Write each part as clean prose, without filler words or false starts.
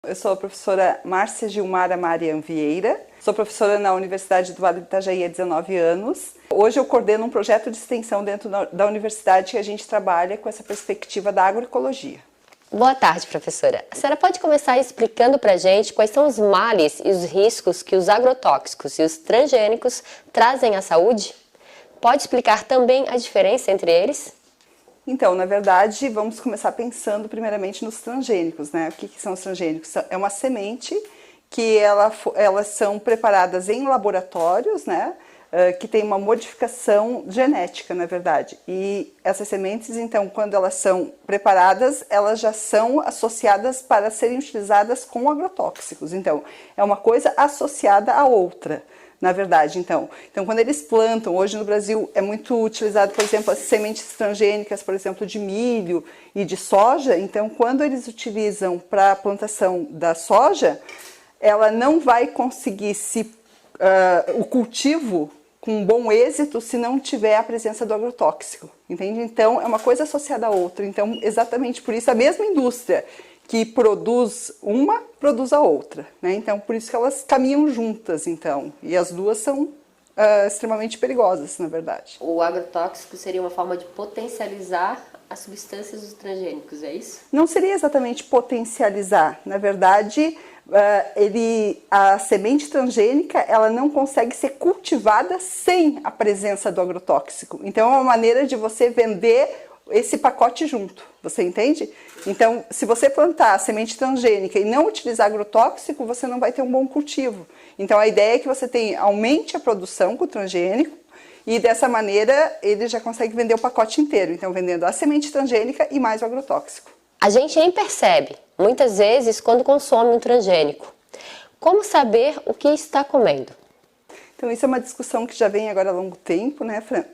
Eu sou a professora Márcia Gilmara Marian Vieira, sou professora na Universidade do Vale do Itajaí há 19 anos. Hoje eu coordeno um projeto de extensão dentro da universidade que a gente trabalha com essa perspectiva da agroecologia. Boa tarde, professora. A senhora pode começar explicando para a gente quais são os males e os riscos que os agrotóxicos e os transgênicos trazem à saúde? Pode explicar também a diferença entre eles? Então, na verdade, vamos começar pensando primeiramente nos transgênicos, né? O que são os transgênicos? É uma semente que elas são preparadas em laboratórios, né? Que tem uma modificação genética, na verdade. E essas sementes, então, quando elas são preparadas, elas já são associadas para serem utilizadas com agrotóxicos. Então, é uma coisa associada à outra, na verdade. Então, quando eles plantam, hoje no Brasil é muito utilizado, por exemplo, as sementes transgênicas, por exemplo, de milho e de soja. Então, quando eles utilizam para a plantação da soja, ela não vai conseguir o cultivo com bom êxito se não tiver a presença do agrotóxico, entende? Então, é uma coisa associada à outra. Então, exatamente por isso, a mesma indústria que produz uma, produz a outra, né? Então, por isso que elas caminham juntas, então. E as duas são extremamente perigosas, na verdade. O agrotóxico seria uma forma de potencializar as substâncias dos transgênicos, é isso? Não seria exatamente potencializar. Na verdade, a semente transgênica ela não consegue ser cultivada sem a presença do agrotóxico. Então, é uma maneira de você vender esse pacote junto, você entende? Então, se você plantar a semente transgênica e não utilizar agrotóxico, você não vai ter um bom cultivo. Então, a ideia é que você aumente a produção com o transgênico e dessa maneira ele já consegue vender o pacote inteiro. Então, vendendo a semente transgênica e mais o agrotóxico. A gente nem percebe, muitas vezes, quando consome um transgênico. Como saber o que está comendo? Então, isso é uma discussão que já vem agora há longo tempo, né, Fran?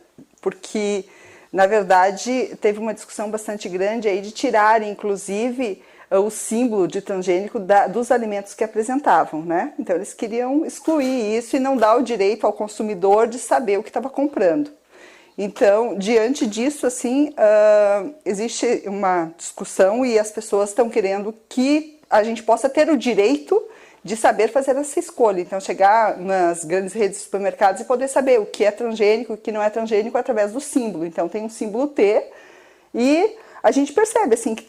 Porque na verdade, teve uma discussão bastante grande aí de tirar, inclusive, o símbolo de transgênico dos alimentos que apresentavam, né? Então, eles queriam excluir isso e não dar o direito ao consumidor de saber o que estava comprando. Então, diante disso, assim, existe uma discussão e as pessoas estão querendo que a gente possa ter o direito de saber fazer essa escolha. Então, chegar nas grandes redes de supermercados e poder saber o que é transgênico e o que não é transgênico através do símbolo. Então, tem um símbolo T e a gente percebe, assim, que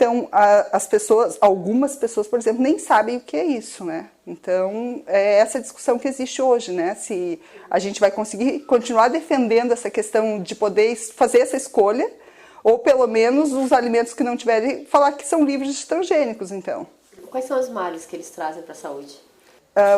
algumas pessoas, por exemplo, nem sabem o que é isso, né? Então, é essa discussão que existe hoje, né? Se a gente vai conseguir continuar defendendo essa questão de poder fazer essa escolha, ou pelo menos os alimentos que não tiverem, falar que são livres de transgênicos, então. Quais são os males que eles trazem para a saúde?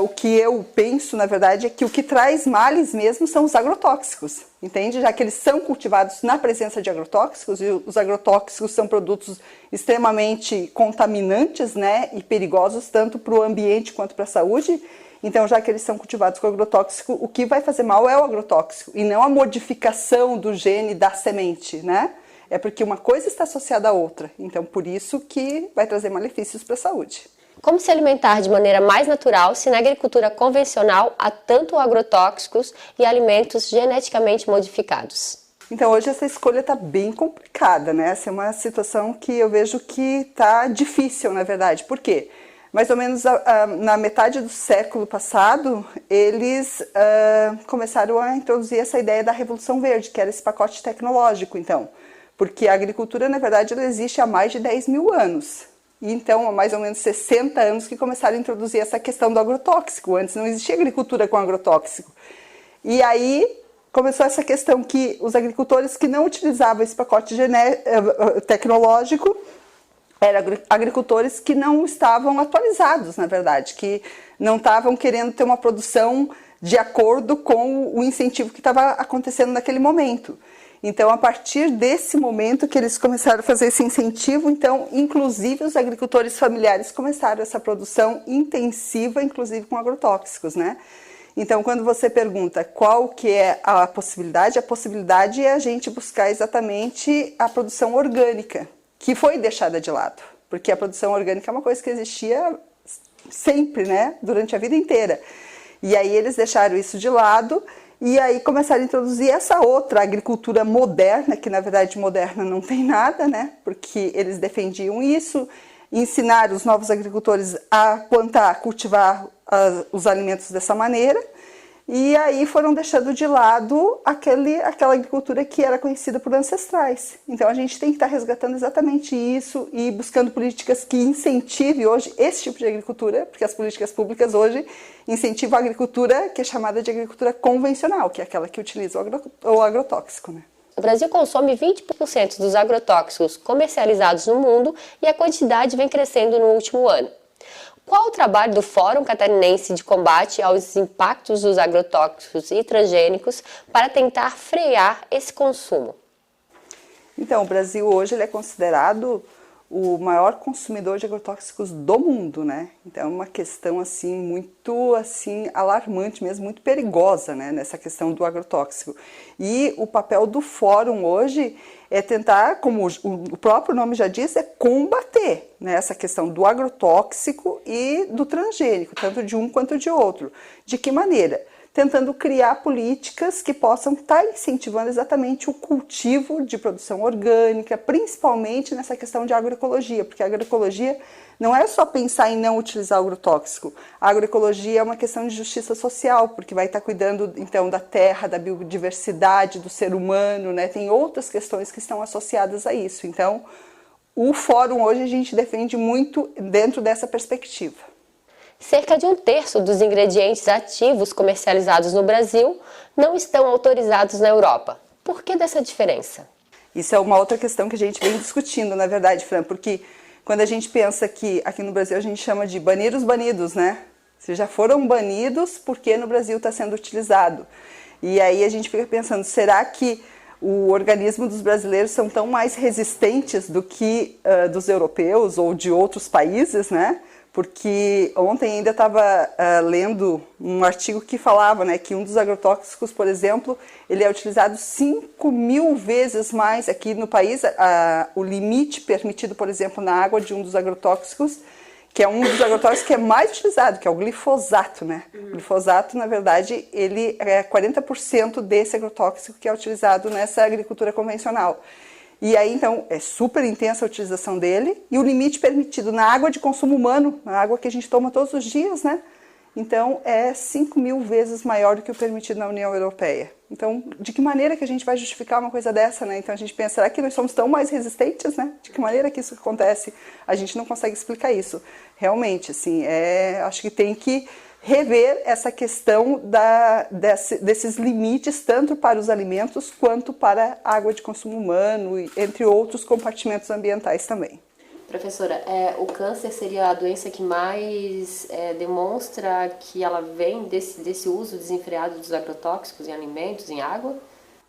O que eu penso, na verdade, é que o que traz males mesmo são os agrotóxicos, entende? Já que eles são cultivados na presença de agrotóxicos, e os agrotóxicos são produtos extremamente contaminantes, né, e perigosos tanto para o ambiente quanto para a saúde. Então, já que eles são cultivados com agrotóxico, o que vai fazer mal é o agrotóxico, e não a modificação do gene da semente, né? É porque uma coisa está associada à outra, então por isso que vai trazer malefícios para a saúde. Como se alimentar de maneira mais natural se na agricultura convencional há tanto agrotóxicos e alimentos geneticamente modificados? Então hoje essa escolha está bem complicada, né? Essa é uma situação que eu vejo que está difícil, na verdade. Por quê? Mais ou menos na metade do século passado, eles começaram a introduzir essa ideia da Revolução Verde, que era esse pacote tecnológico, então. Porque a agricultura, na verdade, ela existe há mais de 10 mil anos. E então, há mais ou menos 60 anos que começaram a introduzir essa questão do agrotóxico. Antes não existia agricultura com agrotóxico. E aí começou essa questão que os agricultores que não utilizavam esse pacote tecnológico eram agricultores que não estavam atualizados, na verdade, que não estavam querendo ter uma produção de acordo com o incentivo que estava acontecendo naquele momento. Então, a partir desse momento que eles começaram a fazer esse incentivo, então, inclusive os agricultores familiares começaram essa produção intensiva, inclusive com agrotóxicos, né? Então, quando você pergunta qual que é a possibilidade é a gente buscar exatamente a produção orgânica, que foi deixada de lado, porque a produção orgânica é uma coisa que existia sempre, né? Durante a vida inteira. E aí eles deixaram isso de lado. E aí começaram a introduzir essa outra agricultura moderna, que na verdade moderna não tem nada, né? Porque eles defendiam isso, ensinar os novos agricultores a plantar, a cultivar os alimentos dessa maneira, e aí foram deixando de lado aquela agricultura que era conhecida por ancestrais. Então a gente tem que estar resgatando exatamente isso e buscando políticas que incentivem hoje esse tipo de agricultura, porque as políticas públicas hoje incentivam a agricultura que é chamada de agricultura convencional, que é aquela que utiliza o agrotóxico, né? O Brasil consome 20% dos agrotóxicos comercializados no mundo e a quantidade vem crescendo no último ano. Qual o trabalho do Fórum Catarinense de Combate aos Impactos dos Agrotóxicos e Transgênicos para tentar frear esse consumo? Então, o Brasil hoje ele é considerado o maior consumidor de agrotóxicos do mundo, né? Então é uma questão assim muito assim alarmante mesmo, muito perigosa, né, nessa questão do agrotóxico. E o papel do fórum hoje é tentar, como o próprio nome já diz, é combater, né, essa questão do agrotóxico e do transgênico, tanto de um quanto de outro. De que maneira? Tentando criar políticas que possam estar incentivando exatamente o cultivo de produção orgânica, principalmente nessa questão de agroecologia, porque a agroecologia não é só pensar em não utilizar agrotóxico. A agroecologia é uma questão de justiça social, porque vai estar cuidando então da terra, da biodiversidade, do ser humano, né? Tem outras questões que estão associadas a isso. Então, o fórum hoje a gente defende muito dentro dessa perspectiva. Cerca de 1/3 dos ingredientes ativos comercializados no Brasil não estão autorizados na Europa. Por que dessa diferença? Isso é uma outra questão que a gente vem discutindo, na verdade, Fran, porque quando a gente pensa que aqui no Brasil a gente chama de banir os banidos, né? Se já foram banidos, por que no Brasil está sendo utilizado? E aí a gente fica pensando, será que o organismo dos brasileiros são tão mais resistentes do que dos europeus ou de outros países, né? Porque ontem ainda estava lendo um artigo que falava, né, que um dos agrotóxicos, por exemplo, ele é utilizado 5.000 vezes mais aqui no país. O limite permitido, por exemplo, na água de um dos agrotóxicos, que é um dos agrotóxicos que é mais utilizado, que é o glifosato, né? O glifosato, na verdade, ele é 40% desse agrotóxico que é utilizado nessa agricultura convencional. E aí, então, é super intensa a utilização dele, e o limite permitido na água de consumo humano, na água que a gente toma todos os dias, né? Então, é 5.000 vezes maior do que o permitido na União Europeia. Então, de que maneira que a gente vai justificar uma coisa dessa, né? Então, a gente pensa, será que nós somos tão mais resistentes, né? De que maneira que isso acontece? A gente não consegue explicar isso. Realmente, assim, acho que tem que rever essa questão desses limites, tanto para os alimentos quanto para a água de consumo humano, entre outros compartimentos ambientais também. Professora, o câncer seria a doença que mais demonstra que ela vem desse uso desenfreado dos agrotóxicos em alimentos, em água?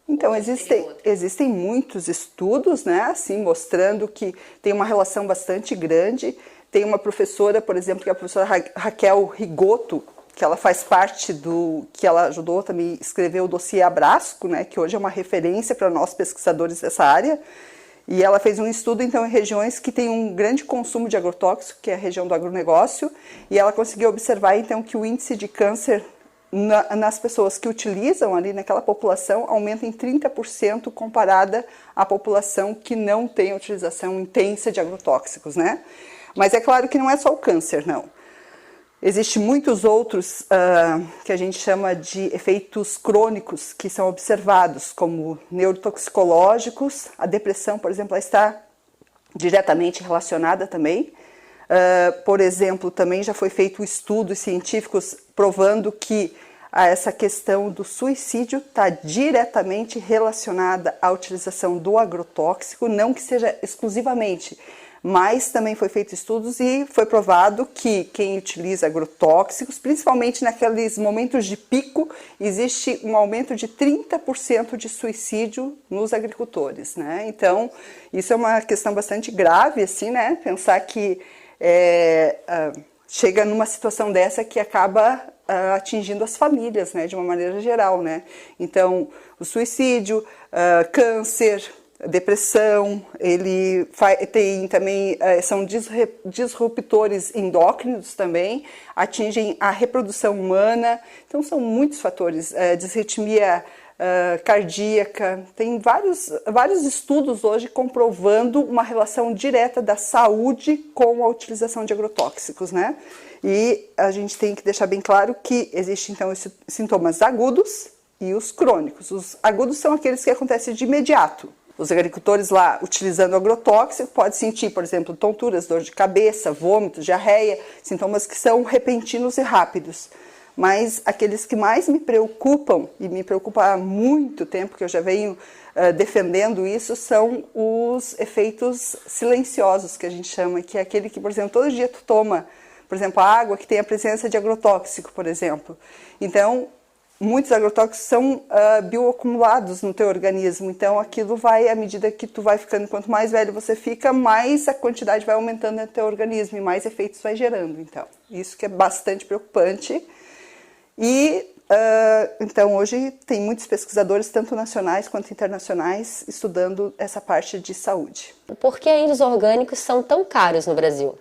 Então, existem muitos estudos, né, assim, mostrando que tem uma relação bastante grande. Tem uma professora, por exemplo, que é a professora Raquel Rigoto, que ela faz parte que ela ajudou também a escrever o dossiê Abrasco, né, que hoje é uma referência para nós pesquisadores dessa área. E ela fez um estudo, então, em regiões que têm um grande consumo de agrotóxico, que é a região do agronegócio, e ela conseguiu observar, então, que o índice de câncer nas pessoas que utilizam ali naquela população aumenta em 30% comparada à população que não tem utilização intensa de agrotóxicos, né? Mas é claro que não é só o câncer, não. Existem muitos outros que a gente chama de efeitos crônicos que são observados, como neurotoxicológicos. A depressão, por exemplo, ela está diretamente relacionada também. Por exemplo, também já foi feito estudos científicos provando que essa questão do suicídio está diretamente relacionada à utilização do agrotóxico, não que seja exclusivamente, mas também foi feito estudos e foi provado que quem utiliza agrotóxicos, principalmente naqueles momentos de pico, existe um aumento de 30% de suicídio nos agricultores, né? Então, isso é uma questão bastante grave, assim, né? Pensar que chega numa situação dessa que acaba atingindo as famílias, né, de uma maneira geral, né? Então, o suicídio, câncer, depressão, ele tem também, são disruptores endócrinos também, atingem a reprodução humana, então são muitos fatores, disritmia cardíaca. Tem vários estudos hoje comprovando uma relação direta da saúde com a utilização de agrotóxicos, né? E a gente tem que deixar bem claro que existem, então, esses sintomas agudos e os crônicos. Os agudos são aqueles que acontecem de imediato. Os agricultores lá, utilizando agrotóxico, podem sentir, por exemplo, tonturas, dor de cabeça, vômitos, diarreia, sintomas que são repentinos e rápidos. Mas aqueles que mais me preocupam, e me preocupam há muito tempo, que eu já venho defendendo isso, são os efeitos silenciosos, que a gente chama, que é aquele que, por exemplo, todo dia tu toma, por exemplo, a água que tem a presença de agrotóxico, por exemplo. Então, muitos agrotóxicos são bioacumulados no teu organismo, então aquilo vai, à medida que tu vai ficando, quanto mais velho você fica, mais a quantidade vai aumentando no teu organismo e mais efeitos vai gerando, então. Isso que é bastante preocupante. E, então, hoje tem muitos pesquisadores, tanto nacionais quanto internacionais, estudando essa parte de saúde. Por que ainda os orgânicos são tão caros no Brasil?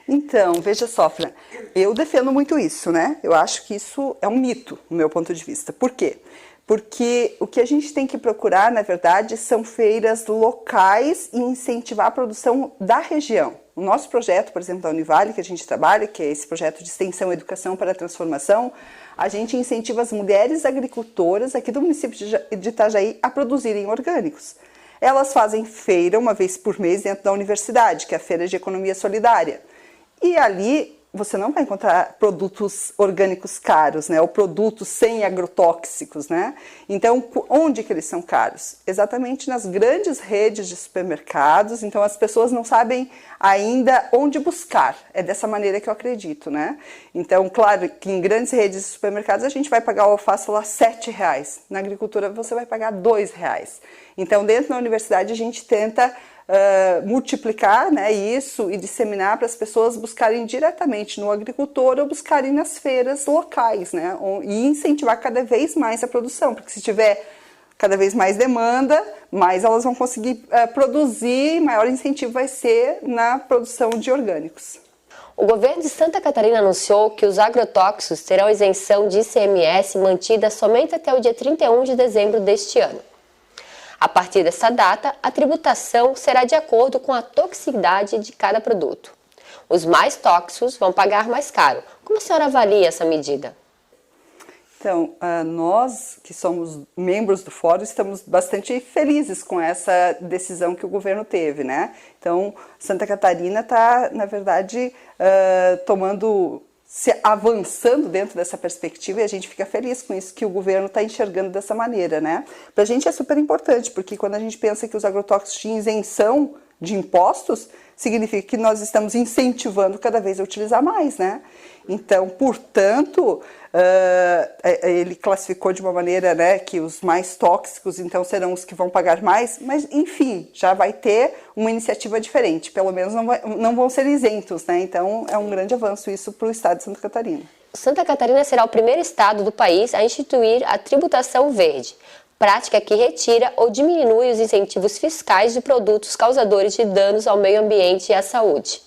Então, veja só, Fran, eu defendo muito isso, né? Eu acho que isso é um mito, no meu ponto de vista. Por quê? Porque o que a gente tem que procurar, na verdade, são feiras locais e incentivar a produção da região. O nosso projeto, por exemplo, da Univale, que a gente trabalha, que é esse projeto de extensão Educação para a Transformação, a gente incentiva as mulheres agricultoras aqui do município de Itajaí a produzirem orgânicos. Elas fazem feira uma vez por mês dentro da universidade, que é a Feira de Economia Solidária. E ali você não vai encontrar produtos orgânicos caros, né? Ou produtos sem agrotóxicos, né? Então, onde que eles são caros? Exatamente nas grandes redes de supermercados. Então, as pessoas não sabem ainda onde buscar. É dessa maneira que eu acredito, né? Então, claro que em grandes redes de supermercados a gente vai pagar o alface lá R$7. Na agricultura você vai pagar R$2. Então, dentro da universidade a gente tenta multiplicar, né, isso e disseminar para as pessoas buscarem diretamente no agricultor ou buscarem nas feiras locais, né, e incentivar cada vez mais a produção, porque se tiver cada vez mais demanda, mais elas vão conseguir produzir, maior incentivo vai ser na produção de orgânicos. O governo de Santa Catarina anunciou que os agrotóxicos terão isenção de ICMS mantida somente até o dia 31 de dezembro deste ano. A partir dessa data, a tributação será de acordo com a toxicidade de cada produto. Os mais tóxicos vão pagar mais caro. Como a senhora avalia essa medida? Então, nós que somos membros do Fórum estamos bastante felizes com essa decisão que o governo teve, né? Então, Santa Catarina está, na verdade, avançando dentro dessa perspectiva e a gente fica feliz com isso, que o governo está enxergando dessa maneira, né? Para a gente é super importante, porque quando a gente pensa que os agrotóxicos tinham isenção de impostos, significa que nós estamos incentivando cada vez a utilizar mais, né? Então, portanto, ele classificou de uma maneira, né, que os mais tóxicos, então, serão os que vão pagar mais, mas, enfim, já vai ter uma iniciativa diferente, pelo menos não vão ser isentos, né? Então, é um grande avanço isso para o estado de Santa Catarina. Santa Catarina será o primeiro estado do país a instituir a tributação verde, prática que retira ou diminui os incentivos fiscais de produtos causadores de danos ao meio ambiente e à saúde.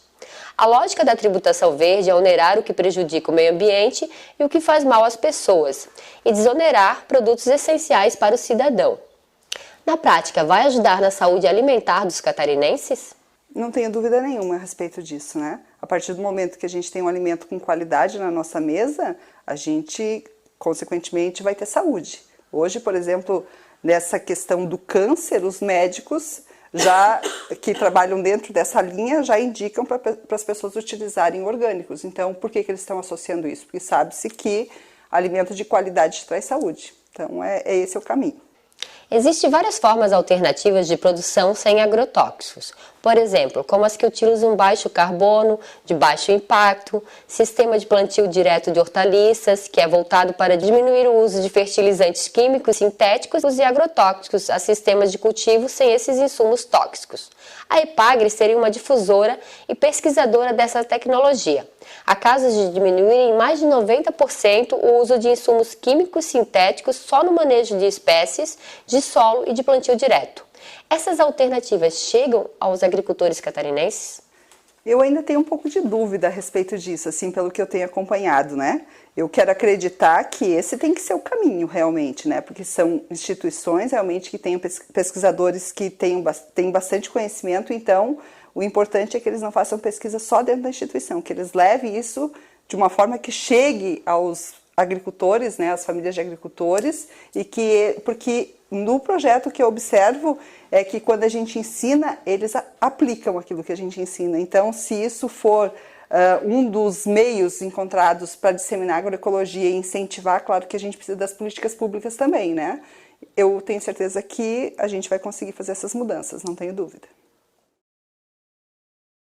A lógica da tributação verde é onerar o que prejudica o meio ambiente e o que faz mal às pessoas, e desonerar produtos essenciais para o cidadão. Na prática, vai ajudar na saúde alimentar dos catarinenses? Não tenho dúvida nenhuma a respeito disso, né? A partir do momento que a gente tem um alimento com qualidade na nossa mesa, a gente, consequentemente, vai ter saúde. Hoje, por exemplo, nessa questão do câncer, os médicos já que trabalham dentro dessa linha já indicam para as pessoas utilizarem orgânicos. Então, por que eles estão associando isso? Porque sabe-se que alimento de qualidade traz saúde. Então, esse é o caminho. Existem várias formas alternativas de produção sem agrotóxicos. Por exemplo, como as que utilizam baixo carbono, de baixo impacto, sistema de plantio direto de hortaliças, que é voltado para diminuir o uso de fertilizantes químicos sintéticos e agrotóxicos a sistemas de cultivo sem esses insumos tóxicos. A Epagre seria uma difusora e pesquisadora dessa tecnologia. Há casos de diminuir em mais de 90% o uso de insumos químicos sintéticos só no manejo de espécies, de solo e de plantio direto. Essas alternativas chegam aos agricultores catarinenses? Eu ainda tenho um pouco de dúvida a respeito disso, assim, pelo que eu tenho acompanhado, né? Eu quero acreditar que esse tem que ser o caminho, realmente, né? Porque são instituições, realmente, que têm pesquisadores que têm bastante conhecimento, então o importante é que eles não façam pesquisa só dentro da instituição, que eles levem isso de uma forma que chegue aos agricultores, né, às famílias de agricultores, porque no projeto que eu observo é que quando a gente ensina, eles aplicam aquilo que a gente ensina. Então, se isso for um dos meios encontrados para disseminar a agroecologia e incentivar, claro que a gente precisa das políticas públicas também, né? Eu tenho certeza que a gente vai conseguir fazer essas mudanças, não tenho dúvida.